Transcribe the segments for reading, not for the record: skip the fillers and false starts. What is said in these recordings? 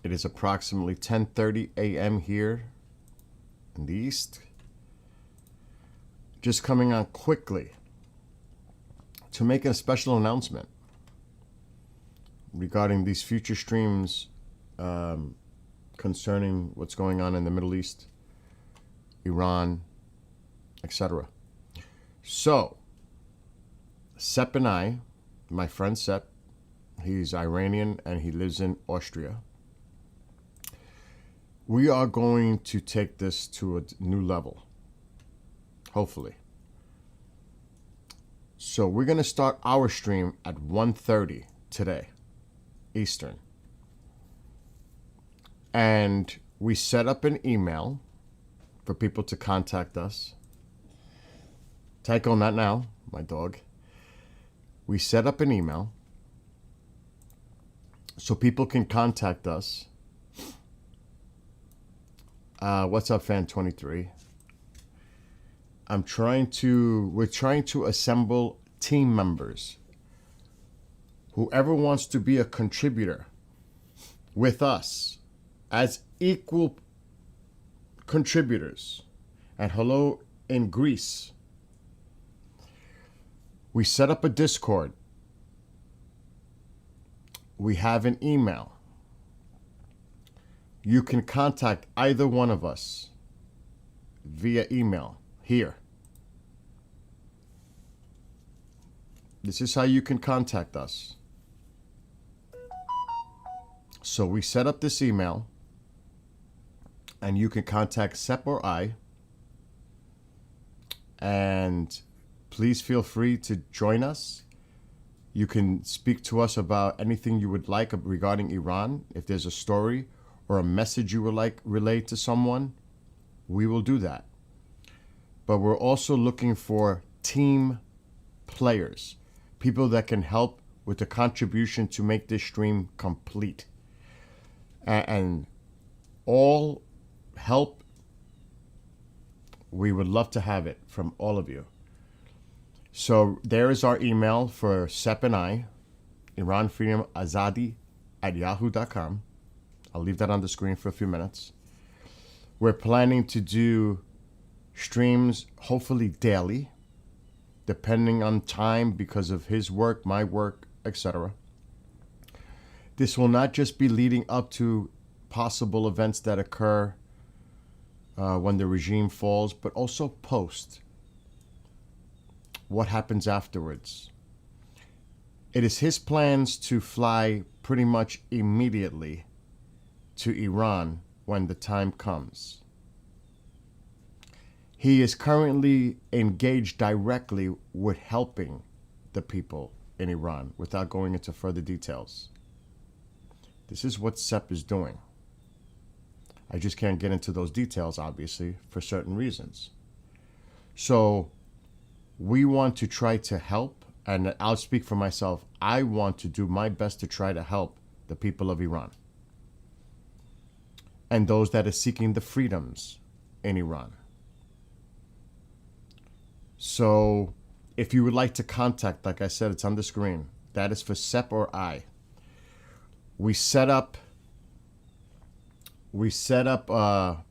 It is approximately 10:30 a.m. here in the East. Just coming on quickly to make a special announcement regarding these future streams concerning what's going on in the Middle East, Iran, etc. So, Sep and I, my friend Sep, he's Iranian and he lives in Austria. We are going to take this to a new level, hopefully. So we're going to start our stream at 1:30 today, Eastern. And we set up an email for people to contact us. Tycho, not now, my dog. We set up an email so people can contact us. What's up, Fan23? We're trying to assemble team members. Whoever wants to be a contributor with us as equal contributors. And hello in Greece. We set up a Discord. We have an email. You can contact either one of us via email here. This is how you can contact us. So we set up this email, and you can contact Sep or I, and please feel free to join us. You can speak to us about anything you would like regarding Iran. If there's a story or a message you would like relayed to someone, we will do that. But we're also looking for team players, people that can help with the contribution to make this stream complete. And all help, we would love to have it from all of you. So there is our email for Sep and I, iranfreedomazadi@yahoo.com. I'll leave that on the screen for a few minutes. We're planning to do streams hopefully daily, depending on time because of his work, my work, etc. This will not just be leading up to possible events that occur when the regime falls, but also post. What happens afterwards? It is his plans to fly pretty much immediately to Iran when the time comes. He is currently engaged directly with helping the people in Iran without going into further details. This is what Sep is doing. I just can't get into those details, obviously, for certain reasons. So we want to try to help, and I'll speak for myself. I want to do my best to try to help the people of Iran and those that are seeking the freedoms in Iran. So if you would like to contact, like I said, it's on the screen. That is for Sep or I. We set up a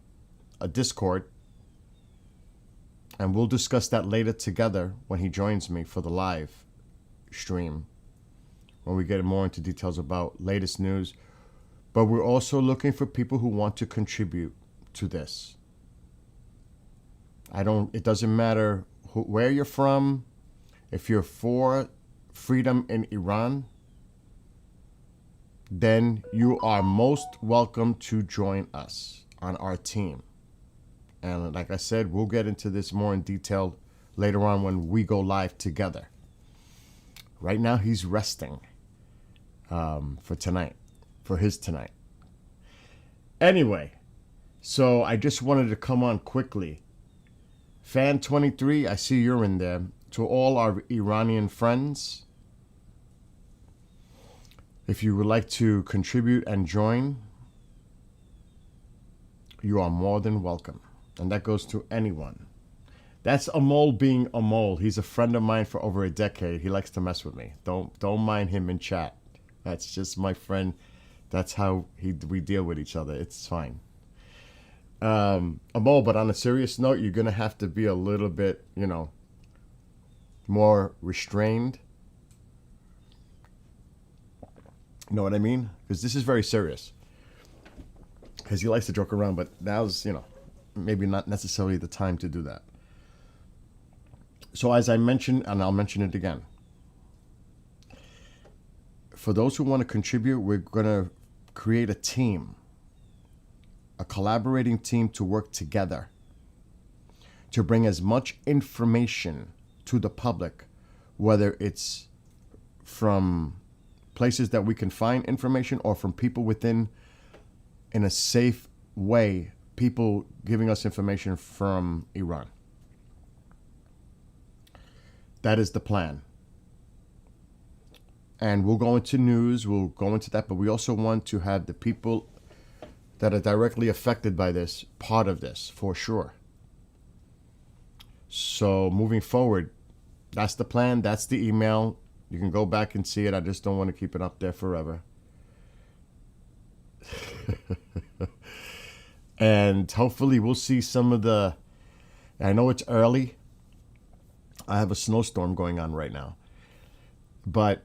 Discord, and we'll discuss that later together when he joins me for the live stream, when we get more into details about latest news. But we're also looking for people who want to contribute to this. It doesn't matter where you're from. If you're for freedom in Iran, then you are most welcome to join us on our team. And like I said, we'll get into this more in detail later on when we go live together. Right now, he's resting for tonight, for his tonight. Anyway, so I just wanted to come on quickly. Fan23, I see you're in there. To all our Iranian friends, if you would like to contribute and join, you are more than welcome. And that goes to anyone. That's Amol being Amol. He's a friend of mine for over a decade. He likes to mess with me. Don't mind him in chat. That's just my friend That's how we deal with each other. It's fine. Amol, but on a serious note, you're going to have to be a little bit, more restrained. You know what I mean? Because this is very serious. Because he likes to joke around, but now's, maybe not necessarily the time to do that. So as I mentioned, and I'll mention it again, for those who want to contribute, we're going to create a team, a collaborating team to work together to bring as much information to the public, whether it's from places that we can find information or from people within, in a safe way, people giving us information from Iran. That is the plan. And we'll go into news, we'll go into that, but we also want to have the people that are directly affected by this part of this, for sure. So moving forward, that's the plan, that's the email. You can go back and see it. I just don't want to keep it up there forever. And hopefully we'll see some of the, I know it's early. I have a snowstorm going on right now. But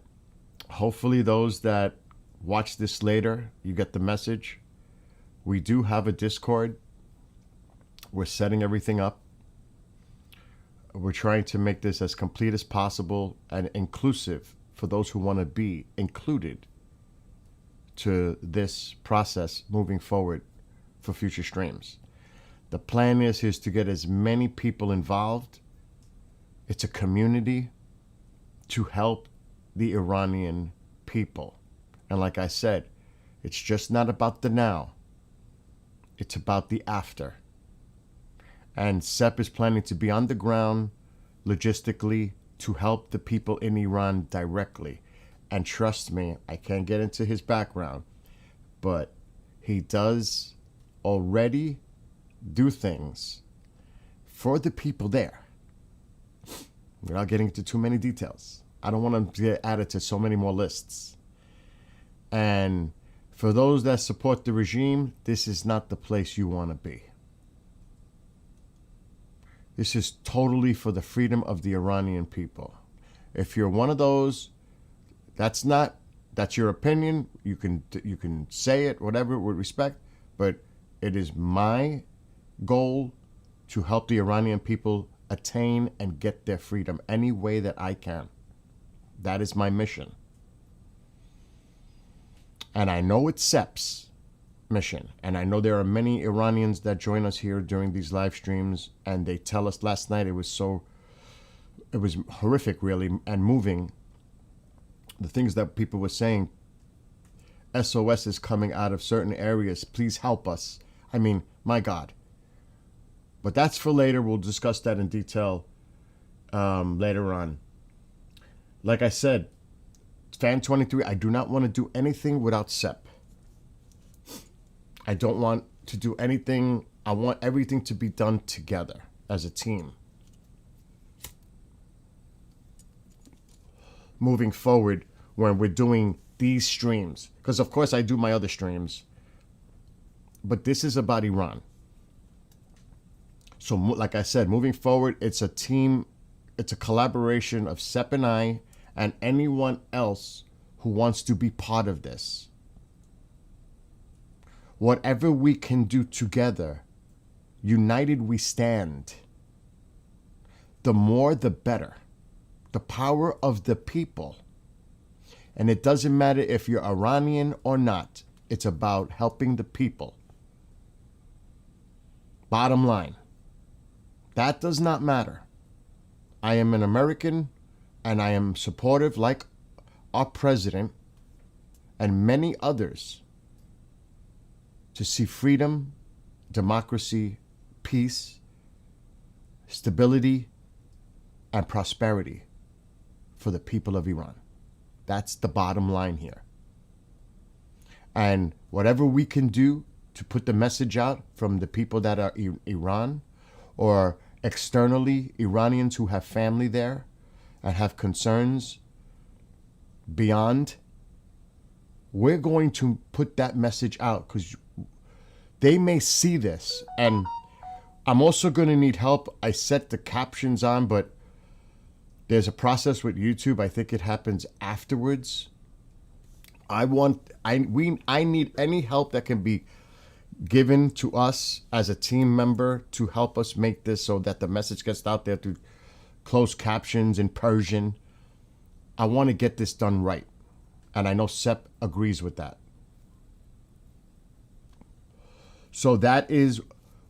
hopefully those that watch this later, you get the message. We do have a Discord. We're setting everything up. We're trying to make this as complete as possible and inclusive for those who want to be included to this process moving forward for future streams. The plan is to get as many people involved. It's a community to help the Iranian people. And like I said, it's just not about the now. It's about the after. And SEP is planning to be on the ground logistically to help the people in Iran directly. And trust me, I can't get into his background, but he does already do things for the people there. Without getting into too many details. I don't want to get added to so many more lists. And for those that support the regime, this is not the place you want to be. This is totally for the freedom of the Iranian people. If you're one of those, that's your opinion. You can say it, whatever, with respect, but it is my goal to help the Iranian people attain and get their freedom any way that I can. That is my mission. And I know it's SEP's mission. And I know there are many Iranians that join us here during these live streams, and they tell us last night it was horrific, really, and moving. The things that people were saying, SOS is coming out of certain areas. Please help us. I mean, my God. But that's for later. We'll discuss that in detail later on. Like I said, Fan 23, I do not want to do anything without SEP. I don't want to do anything. I want everything to be done together as a team. Moving forward when we're doing these streams. Because, of course, I do my other streams. But this is about Iran. So, like I said, moving forward, it's a team. It's a collaboration of SEP and I and anyone else who wants to be part of this. Whatever we can do together, united we stand. The more, the better. The power of the people. And it doesn't matter if you're Iranian or not. It's about helping the people. Bottom line. That does not matter. I am an American, and I am supportive, like our president and many others, to see freedom, democracy, peace, stability, and prosperity for the people of Iran. That's the bottom line here. And whatever we can do to put the message out from the people that are Iran, or externally Iranians who have family there and have concerns beyond We're going to put that message out because they may see this. And I'm also going to need help. I set the captions on, but there's a process with YouTube. I think it happens afterwards. I need any help that can be given to us as a team member to help us make this so that the message gets out there through closed captions in Persian. I want to get this done right. And I know Sep agrees with that. So that is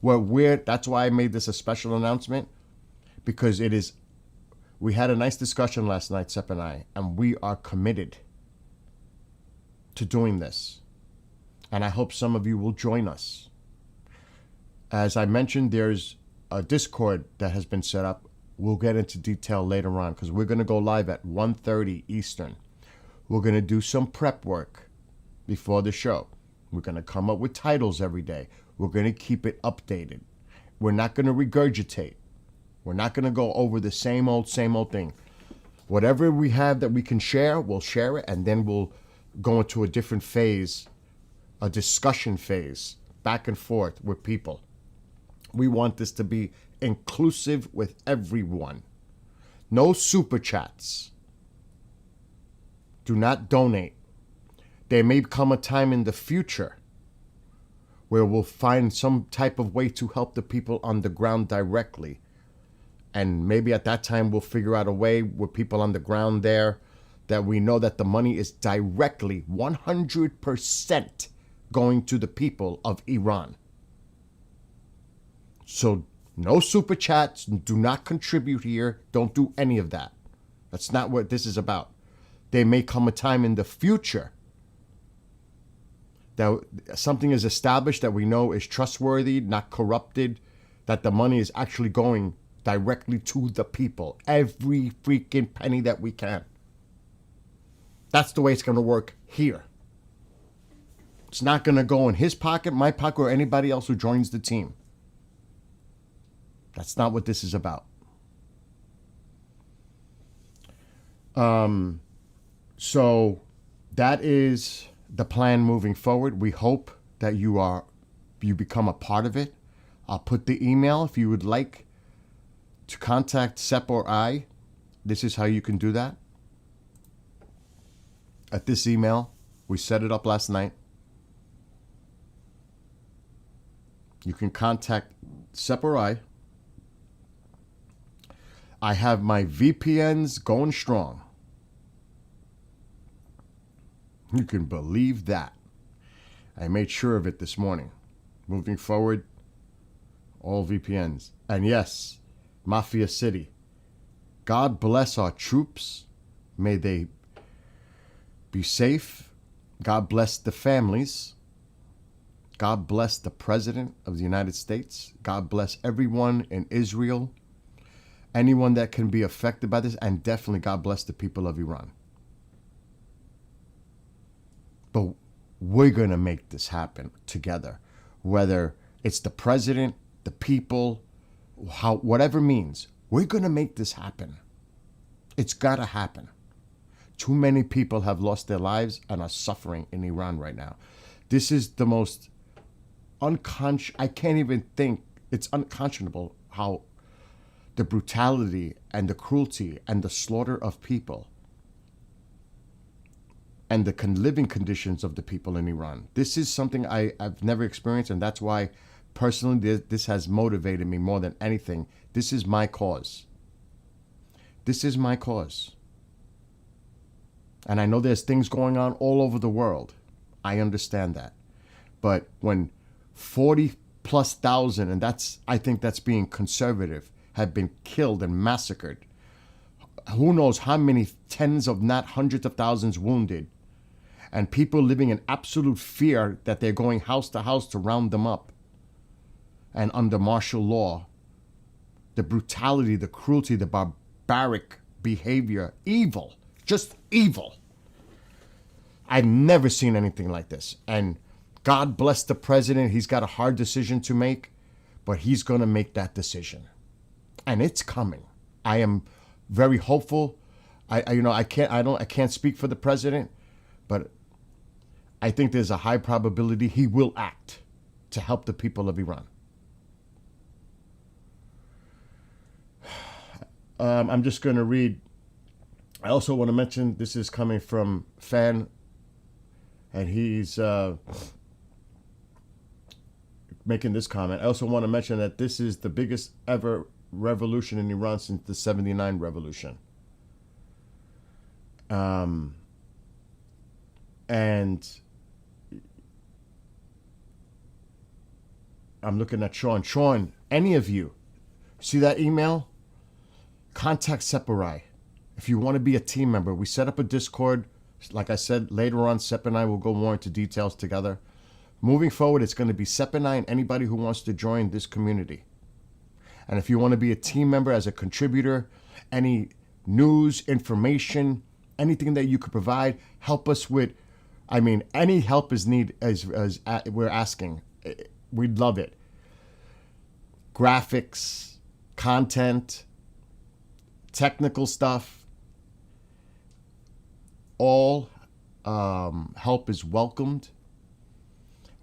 where that's why I made this a special announcement, because we had a nice discussion last night, Sep and I, and we are committed to doing this. And I hope some of you will join us. As I mentioned, there's a Discord that has been set up. We'll get into detail later on because we're going to go live at 1:30 Eastern. We're going to do some prep work before the show. We're going to come up with titles every day. We're going to keep it updated. We're not going to regurgitate. We're not going to go over the same old thing. Whatever we have that we can share, we'll share it, and then we'll go into a different phase, a discussion phase, back and forth with people. We want this to be inclusive with everyone. No super chats. Do not donate. There may come a time in the future where we'll find some type of way to help the people on the ground directly. And maybe at that time we'll figure out a way with people on the ground there that we know that the money is directly 100% going to the people of Iran. So no super chats, do not contribute here, don't do any of that. That's not what this is about. There may come a time in the future that something is established that we know is trustworthy, not corrupted, that the money is actually going directly to the people. Every freaking penny that we can. That's the way it's going to work here. It's not going to go in his pocket, my pocket, or anybody else who joins the team. That's not what this is about. So that is the plan moving forward. We hope that you become a part of it. I'll put the email if you would like to contact Sep or I. This is how you can do that. At this email, we set it up last night. You can contact Sep or I. I have my VPNs going strong. You can believe that. I made sure of it this morning. Moving forward, all VPNs. And yes, Mafia City. God bless our troops. May they be safe. God bless the families. God bless the President of the United States. God bless everyone in Israel. Anyone that can be affected by this. And definitely God bless the people of Iran. But we're going to make this happen together. Whether it's the president, the people, whatever means, we're going to make this happen. It's got to happen. Too many people have lost their lives and are suffering in Iran right now. This is the most I can't even think. It's unconscionable how the brutality and the cruelty and the slaughter of people and the living conditions of the people in Iran. This is something I've never experienced, and that's why personally this has motivated me more than anything. This is my cause. This is my cause. And I know there's things going on all over the world. I understand that. But when 40,000+, and I think that's being conservative, have been killed and massacred, who knows how many tens of not hundreds of thousands wounded, and people living in absolute fear that they're going house to house to round them up. And under martial law, the brutality, the cruelty, the barbaric behavior, evil, just evil. I've never seen anything like this. And God bless the president. He's got a hard decision to make, but he's going to make that decision. And it's coming. I am very hopeful. I can't speak for the president, but I think there's a high probability he will act to help the people of Iran. I'm just going to read. I also want to mention this is coming from Fan, and he's making this comment. I also want to mention that this is the biggest ever revolution in Iran since the 79 revolution. And I'm looking at Sean. Sean, any of you see that email? Contact Separai. If you want to be a team member, we set up a Discord. Like I said, later on, Sep and I will go more into details together. Moving forward, it's going to be Sep and I and anybody who wants to join this community. And if you want to be a team member as a contributor, any news, information, anything that you could provide, help us with, I mean, any help is needed as we're asking. We'd love it. Graphics, content, technical stuff, all help is welcomed.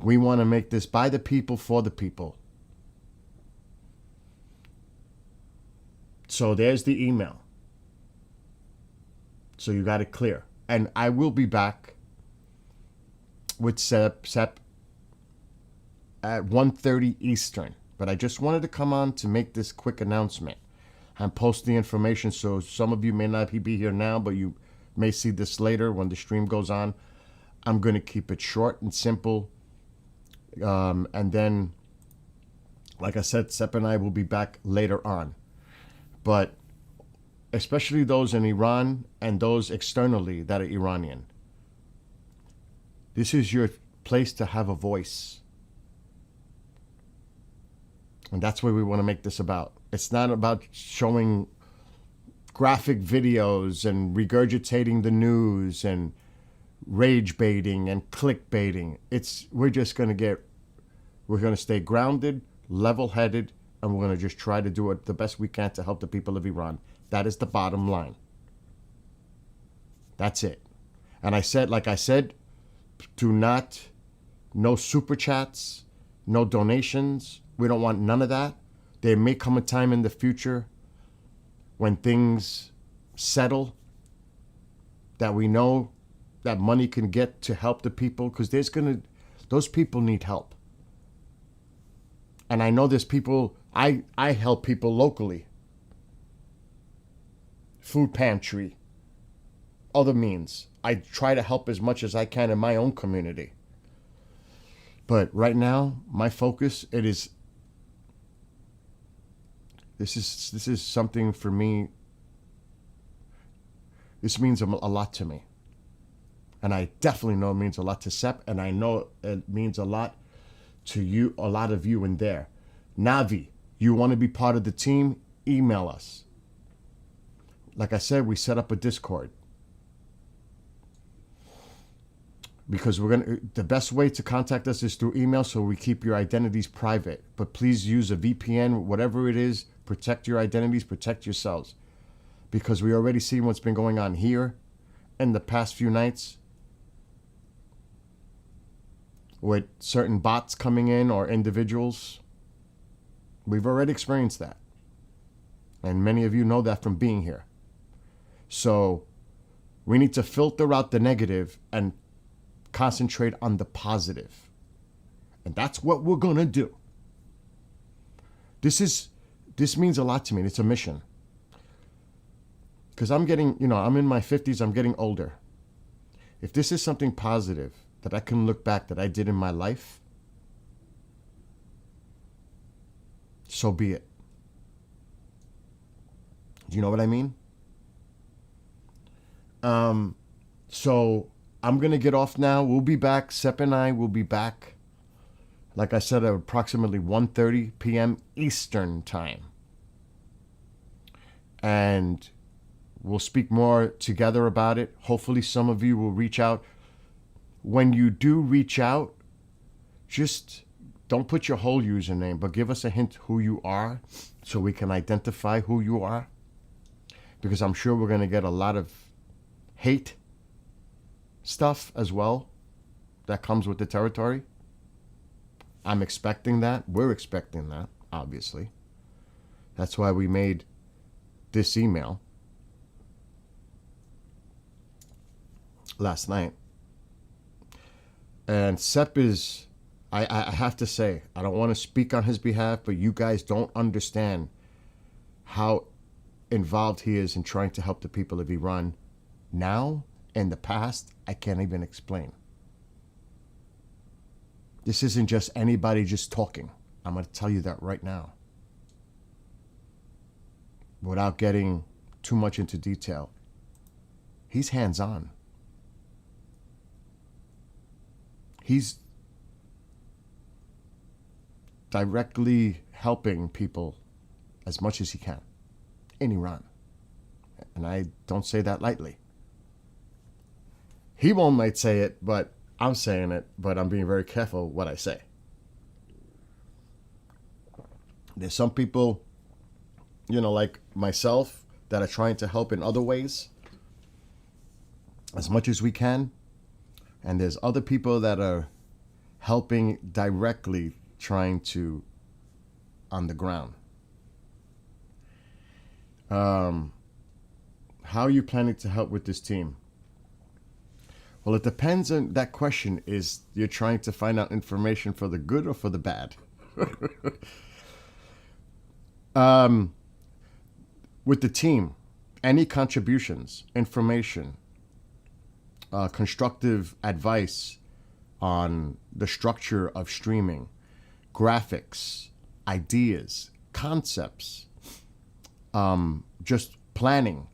We want to make this by the people, for the people. So there's the email. So you got it clear. And I will be back with Sep at 1:30 Eastern. But I just wanted to come on to make this quick announcement and post the information, so some of you may not be here now, but you may see this later when the stream goes on. I'm going to keep it short and simple. And then, like I said, Sep and I will be back later on. But especially those in Iran and those externally that are Iranian, this is your place to have a voice. And that's what we want to make this about. It's not about showing graphic videos and regurgitating the news and rage baiting and clickbaiting. We're going to stay grounded, level-headed, and we're going to just try to do it the best we can to help the people of Iran. That is the bottom line. That's it. And like I said, no super chats, no donations. We don't want none of that. There may come a time in the future when things settle that we know that money can get to help the people, because those people need help. And I know there's people, I help people locally. Food pantry, other means. I try to help as much as I can in my own community. But right now, my focus, this is something for me. This means a lot to me. And I definitely know it means a lot to Sep, and I know it means a lot to you, a lot of you in there. Navi, you want to be part of the team? Email us. Like I said, we set up a Discord. Because the best way to contact us is through email, so we keep your identities private. But please use a VPN, whatever it is, protect your identities, protect yourselves. Because we already see what's been going on here in the past few nights with certain bots coming in or individuals. We've already experienced that. And many of you know that from being here. So we need to filter out the negative and concentrate on the positive. And that's what we're going to do. This means a lot to me. It's a mission. Because I'm in my 50s, I'm getting older. If this is something positive that I can look back that I did in my life, so be it. Do you know what I mean? So I'm going to get off now. We'll be back. Sep and I will be back, like I said, at approximately 1:30 p.m. Eastern time. And we'll speak more together about it. Hopefully some of you will reach out. When you do reach out, just don't put your whole username, but give us a hint who you are so we can identify who you are. Because I'm sure we're going to get a lot of hate stuff as well. that comes with the territory. I'm expecting that. We're expecting that, obviously. That's why we made this email last night. And Sepp is, I have to say, I don't want to speak on his behalf, but you guys don't understand how involved he is in trying to help the people of Iran now. In the past, I can't even explain. This isn't just anybody just talking. I'm going to tell you that right now. Without getting too much into detail. He's hands-on. He's directly helping people as much as he can in Iran. And I don't say that lightly. He won't might say it, but I'm saying it, but I'm being very careful what I say. There's some people, like myself, that are trying to help in other ways as much as we can. And there's other people that are helping directly, trying to on the ground. How are you planning to help with this team? Well, it depends on that question. Is you're trying to find out information for the good or for the bad? With the team, any contributions, information, constructive advice on the structure of streaming, graphics, ideas, concepts, just planning,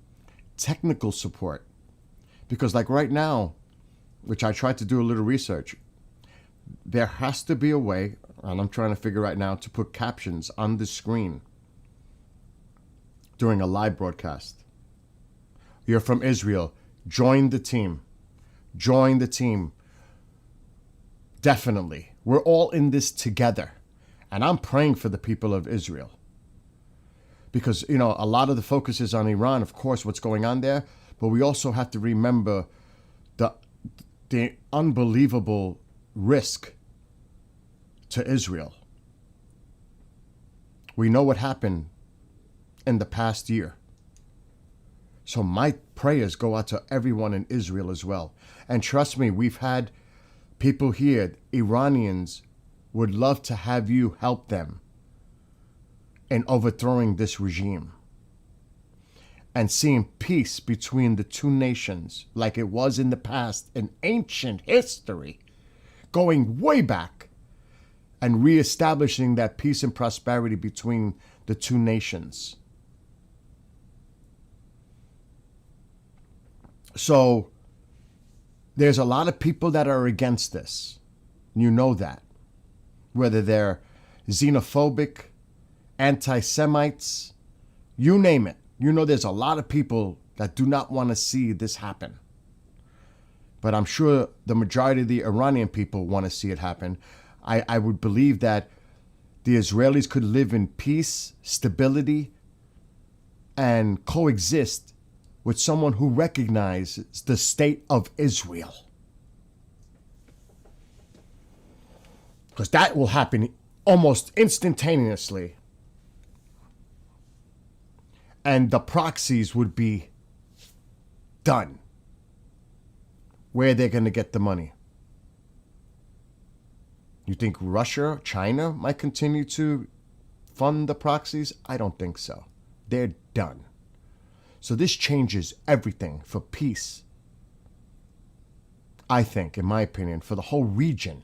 technical support. Because like right now, which I tried to do a little research, there has to be a way, and I'm trying to figure right now, to put captions on the screen during a live broadcast. You're from Israel. Join the team. Join the team. Definitely. We're all in this together. And I'm praying for the people of Israel. Because, a lot of the focus is on Iran, of course, what's going on there. But we also have to remember the unbelievable risk to Israel. We know what happened in the past year. So my prayers go out to everyone in Israel as well. And trust me, we've had people here, Iranians, would love to have you help them in overthrowing this regime and seeing peace between the two nations like it was in the past, in ancient history, going way back, and reestablishing that peace and prosperity between the two nations. So there's a lot of people that are against this. You know that. Whether they're xenophobic, anti-Semites, you name it. There's a lot of people that do not want to see this happen. But I'm sure the majority of the Iranian people want to see it happen. I would believe that the Israelis could live in peace, stability, and coexist with someone who recognizes the state of Israel. Because that will happen almost instantaneously. And the proxies would be done. Where they're going to get the money. You think Russia, China might continue to fund the proxies? I don't think so. They're done. So this changes everything for peace. I think, in my opinion, for the whole region.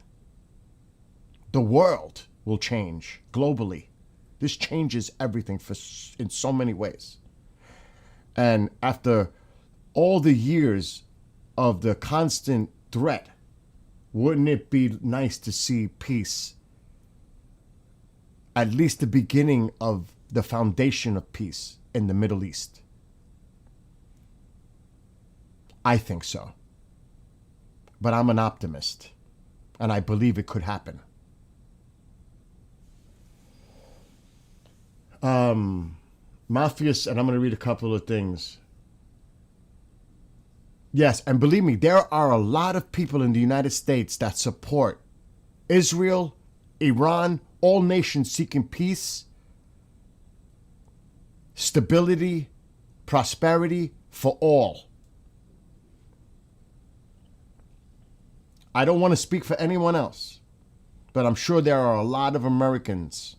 The world will change globally. This changes everything in so many ways. And after all the years of the constant threat, wouldn't it be nice to see peace? At least the beginning of the foundation of peace in the Middle East. I think so. But I'm an optimist, and I believe it could happen. Mafias, and I'm going to read a couple of things. Yes, and believe me, there are a lot of people in the United States that support Israel, Iran, all nations seeking peace, stability, prosperity for all. I don't want to speak for anyone else, but I'm sure there are a lot of Americans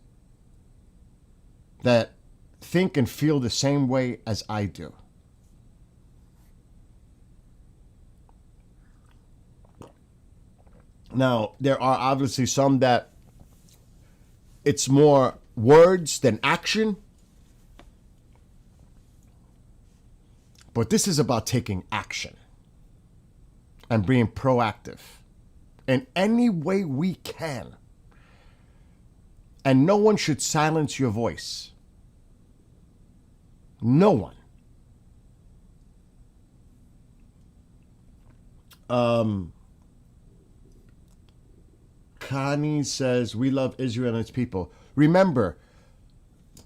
that think and feel the same way as I do. Now, there are obviously some that it's more words than action. But this is about taking action and being proactive in any way we can. And no one should silence your voice. No one. Connie says, we love Israel and its people. Remember,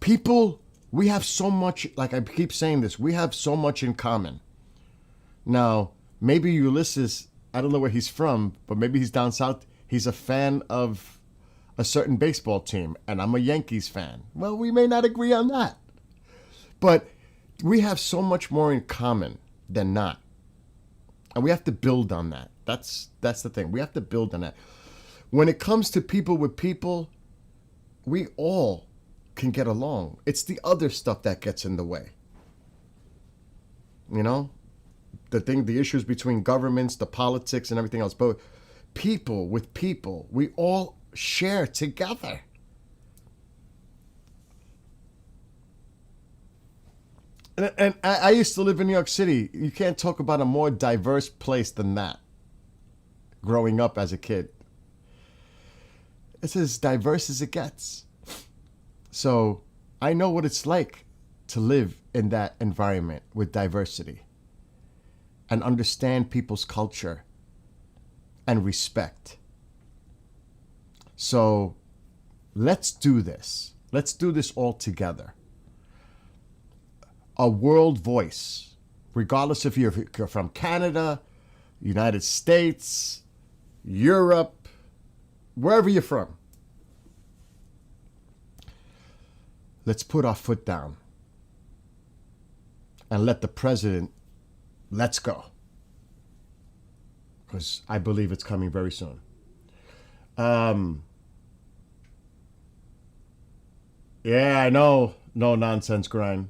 people, we have so much, like I keep saying this, we have so much in common. Now, maybe Ulysses, I don't know where he's from, but maybe he's down south. He's a fan of a certain baseball team, and I'm a Yankees fan. Well, we may not agree on that. But we have so much more in common than not. And we have to build on that. That's the thing. We have to build on that. When it comes to people with people, we all can get along. It's the other stuff that gets in the way. You know? The issues between governments, the politics and everything else. But people with people, we all share together. And I used to live in New York City. You can't talk about a more diverse place than that. Growing up as a kid. It's as diverse as it gets. So I know what it's like to live in that environment with diversity and understand people's culture and respect. So let's do this. Let's do this all together. A world voice, regardless if you're from Canada, United States, Europe, wherever you're from. Let's put our foot down and let the president, let's go. Because I believe it's coming very soon. Yeah, I know. No nonsense grind.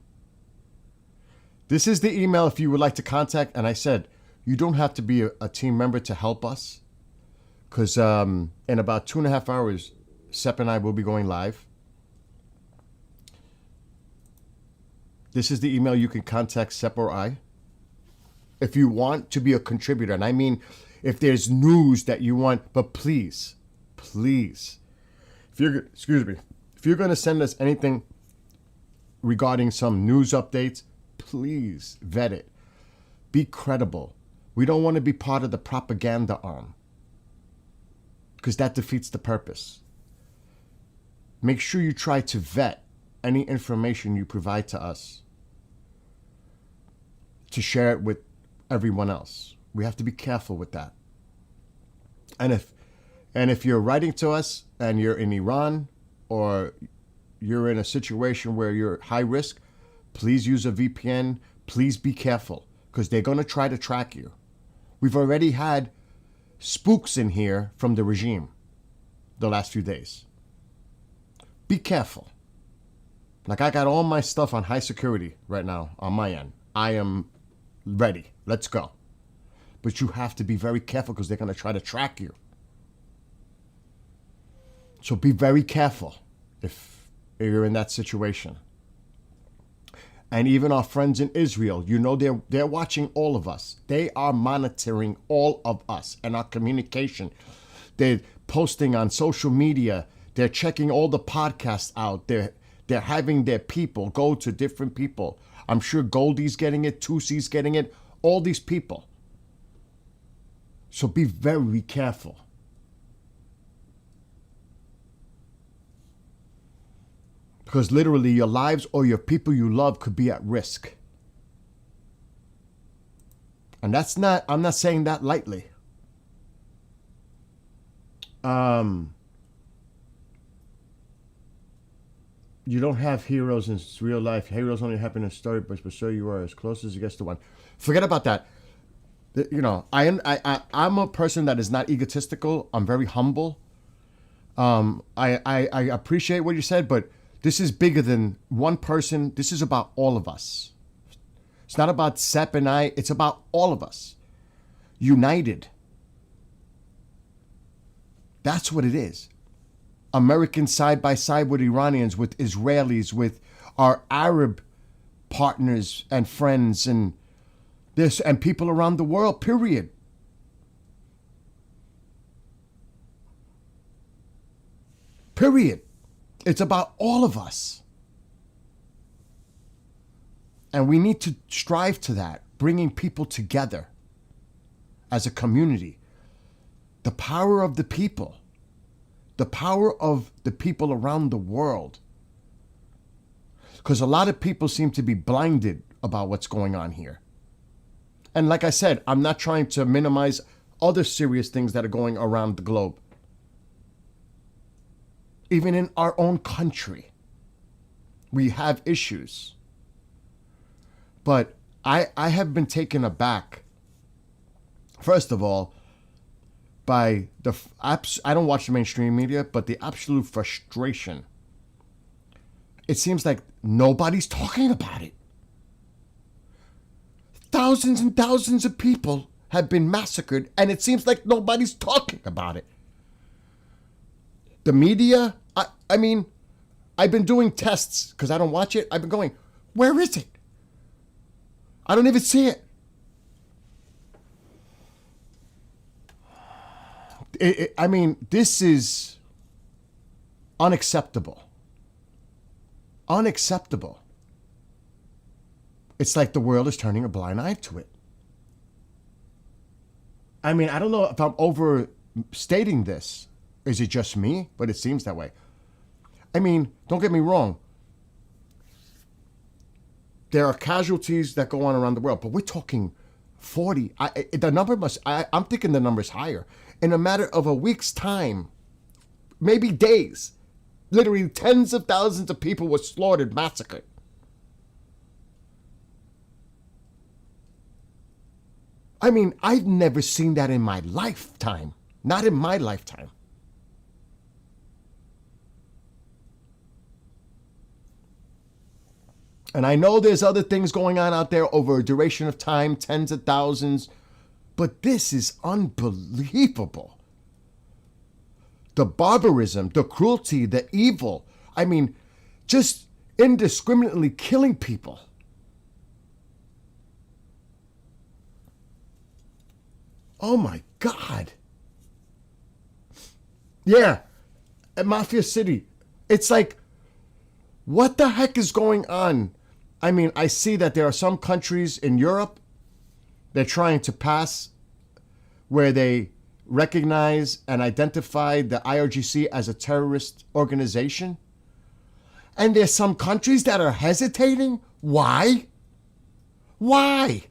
This is the email if you would like to contact. And I said, you don't have to be a team member to help us. Because in about 2.5 hours, Sepp and I will be going live. This is the email you can contact Sepp or I. If you want to be a contributor, and I mean, if there's news that you want, but please, if you're going to send us anything regarding some news updates, please vet it. Be credible. We don't want to be part of the propaganda arm, because that defeats the purpose. Make sure you try to vet any information you provide to us to share it with everyone else. We have to be careful with that. And if you're writing to us and you're in Iran or you're in a situation where you're high risk, please use a VPN. Please be careful, because they're going to try to track you. We've already had spooks in here from the regime the last few days. Be careful. Like, I got all my stuff on high security right now on my end. I am ready. Let's go. But you have to be very careful, because they're going to try to track you. So be very careful if you're in that situation. And even our friends in Israel, you know, they're watching all of us. They are monitoring all of us and our communication. They're posting on social media. They're checking all the podcasts out. They're having their people go to different people. I'm sure Goldie's getting it, Tusi's getting it, all these people. So be very careful. Because literally your lives or your people you love could be at risk. And I'm not saying that lightly. You don't have heroes in real life. Heroes only happen in storybooks, but so you are as close as it gets to one. Forget about that. You know, I'm a person that is not egotistical. I'm very humble. I appreciate what you said, but this is bigger than one person. This is about all of us. It's not about Sepp and I. It's about all of us. United. That's what it is. Americans side by side with Iranians, with Israelis, with our Arab partners and friends and this and people around the world, period. Period. It's about all of us. And we need to strive to that, bringing people together as a community. The power of the people. The power of the people around the world. Because a lot of people seem to be blinded about what's going on here. And like I said, I'm not trying to minimize other serious things that are going around the globe. Even in our own country, we have issues. But I have been taken aback, first of all, by I don't watch the mainstream media, but the absolute frustration. It seems like nobody's talking about it. Thousands and thousands of people have been massacred, and it seems like nobody's talking about it. The media, I mean, I've been doing tests because I don't watch it. I've been going, where is it? I don't even see it. I mean, this is unacceptable. Unacceptable. It's like the world is turning a blind eye to it. I mean, I don't know if I'm overstating this. Is it just me? But it seems that way. I mean, don't get me wrong. There are casualties that go on around the world, but we're talking 40. I'm thinking the number's higher. In a matter of a week's time, maybe days, literally tens of thousands of people were slaughtered, massacred. I mean, I've never seen that in my lifetime. Not in my lifetime. And I know there's other things going on out there over a duration of time, tens of thousands, but this is unbelievable. The barbarism, the cruelty, the evil. I mean, just indiscriminately killing people. Oh my God. Yeah, at Mafia City. It's like, what the heck is going on? I mean, I see that there are some countries in Europe, they're trying to pass where they recognize and identify the IRGC as a terrorist organization. And there's some countries that are hesitating. Why? Why?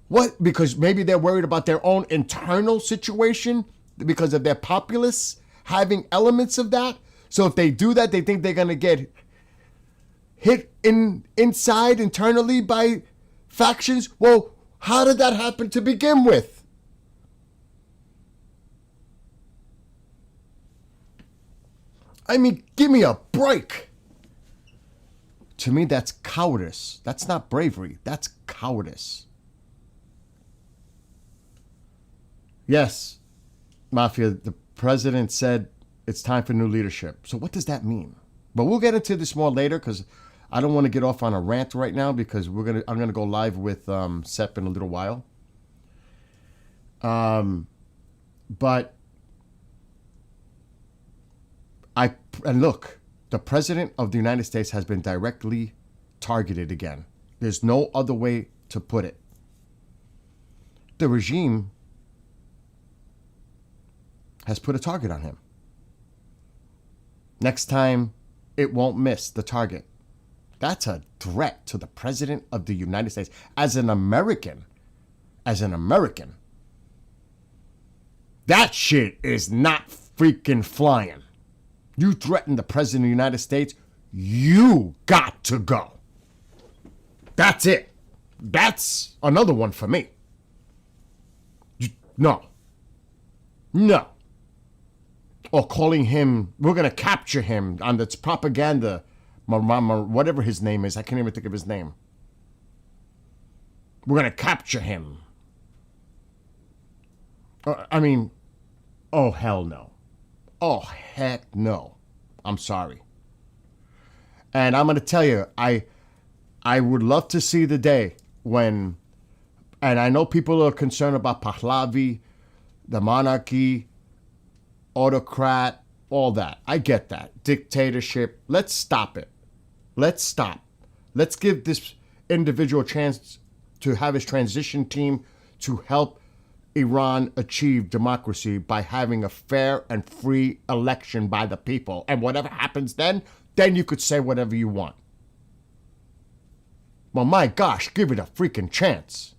What? Because maybe they're worried about their own internal situation because of their populace having elements of that. So if they do that, they think they're going to get hit inside internally by factions. Well, how did that happen to begin with? I mean, give me a break. To me, that's cowardice. That's not bravery. That's cowardice. Yes, Mafia, the president said it's time for new leadership. So what does that mean? But we'll get into this more later because I don't want to get off on a rant right now because I'm gonna go live with Sepp in a little while. But look, the president of the United States has been directly targeted again. There's no other way to put it. The regime has put a target on him. Next time, it won't miss the target. That's a threat to the president of the United States. As an American, as an American, that shit is not freaking flying. You threaten the president of the United States, you got to go. That's it. That's another one for me. No. Or calling him, we're going to capture him on this propaganda, whatever his name is. I can't even think of his name. We're going to capture him. Oh, hell no. Oh, heck no. I'm sorry. And I'm going to tell you, I would love to see the day when, and I know people are concerned about Pahlavi, the monarchy, autocrat, all that. I get that. Dictatorship. Let's stop it. Let's stop. Let's give this individual a chance to have his transition team to help Iran achieve democracy by having a fair and free election by the people. And whatever happens then you could say whatever you want. Well, my gosh, give it a freaking chance.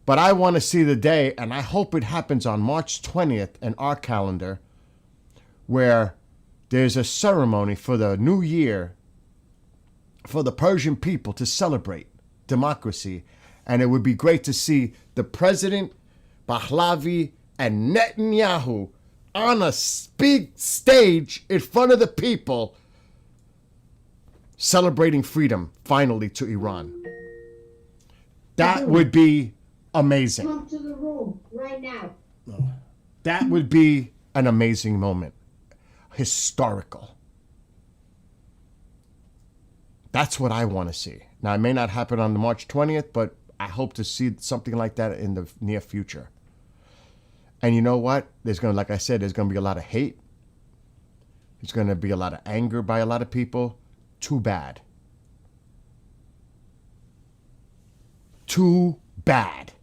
But I want to see the day, and I hope it happens on March 20th in our calendar, where there's a ceremony for the new year for the Persian people to celebrate democracy. And it would be great to see the president, Pahlavi, and Netanyahu on a big stage in front of the people celebrating freedom finally to Iran. That would be amazing. Come to the room right now. That would be an amazing moment. Historical. That's what I want to see. Now, it may not happen on the March 20th, but I hope to see something like that in the near future. And you know what? Like I said, there's going to be a lot of hate. There's going to be a lot of anger by a lot of people. Too bad. Too bad.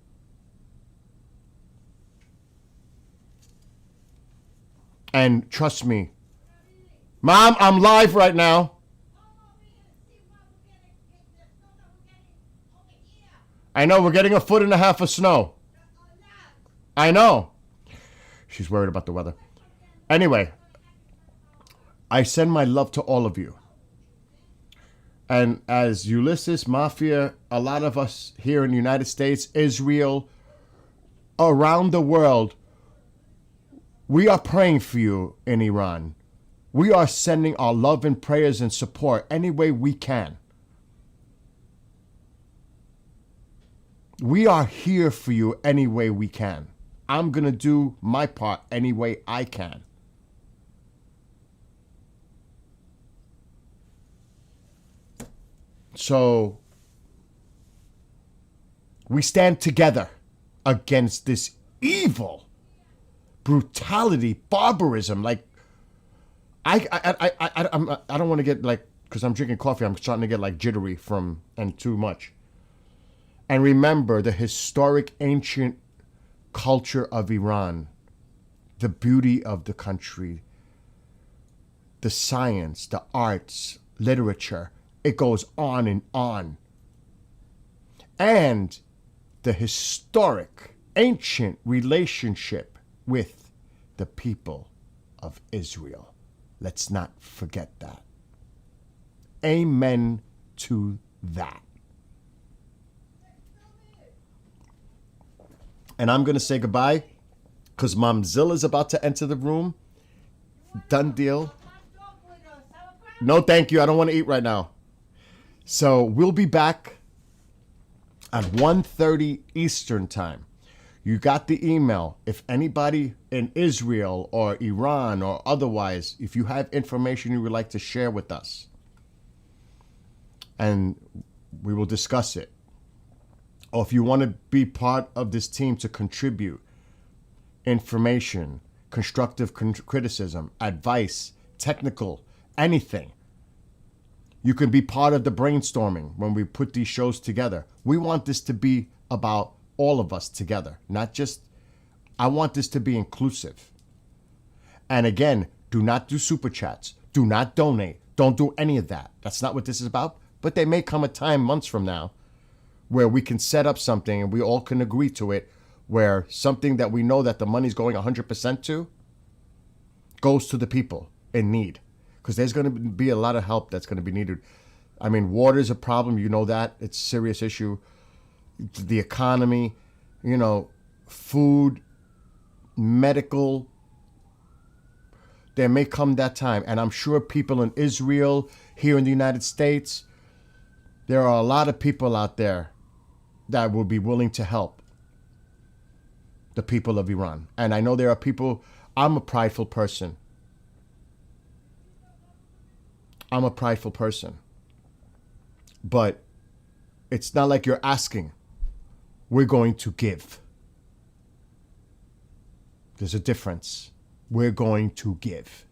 And trust me, Mom, I'm live right now. I know, we're getting 1.5 feet of snow. I know. She's worried about the weather. Anyway, I send my love to all of you. And as Ulysses, Mafia, a lot of us here in the United States, Israel, around the world, we are praying for you in Iran. We are sending our love and prayers and support any way we can. We are here for you any way we can. I'm going to do my part any way I can. So, we stand together against this evil, brutality, barbarism. Like, I don't want to get like, because I'm drinking coffee, I'm starting to get like jittery and too much. And remember the historic ancient culture of Iran, the beauty of the country, the science, the arts, literature. It goes on and on. And the historic, ancient relationship with the people of Israel. Let's not forget that. Amen to that. And I'm going to say goodbye because Momzilla's about to enter the room. Done deal. No, thank you. I don't want to eat right now. So we'll be back at 1:30 Eastern time. You got the email. If anybody in Israel or Iran or otherwise, if you have information you would like to share with us, and we will discuss it. Or if you want to be part of this team to contribute information, constructive criticism, advice, technical, anything, you can be part of the brainstorming when we put these shows together. We want this to be about all of us together, not just, I want this to be inclusive. And again, do not do super chats. Do not donate. Don't do any of that. That's not what this is about. But there may come a time months from now where we can set up something and we all can agree to it, where something that we know that the money's going 100% to goes to the people in need. Because there's going to be a lot of help that's going to be needed. I mean, water is a problem. You know that. It's a serious issue. The economy, food, medical. There may come that time. And I'm sure people in Israel, here in the United States, there are a lot of people out there that will be willing to help the people of Iran. And I know there are people. I'm a prideful person. But it's not like you're asking. We're going to give. There's a difference. We're going to give.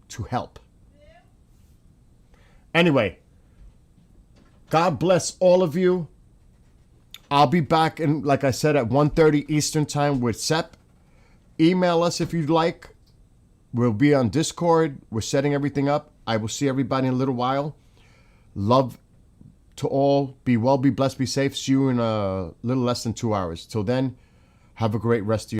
To help. Anyway, God bless all of you. I'll be back, like I said, at 1:30 Eastern Time with Sep. Email us if you'd like. We'll be on Discord. We're setting everything up. I will see everybody in a little while. Love to all. Be well, be blessed, be safe. See you in a little less than 2 hours. Till then, have a great rest of your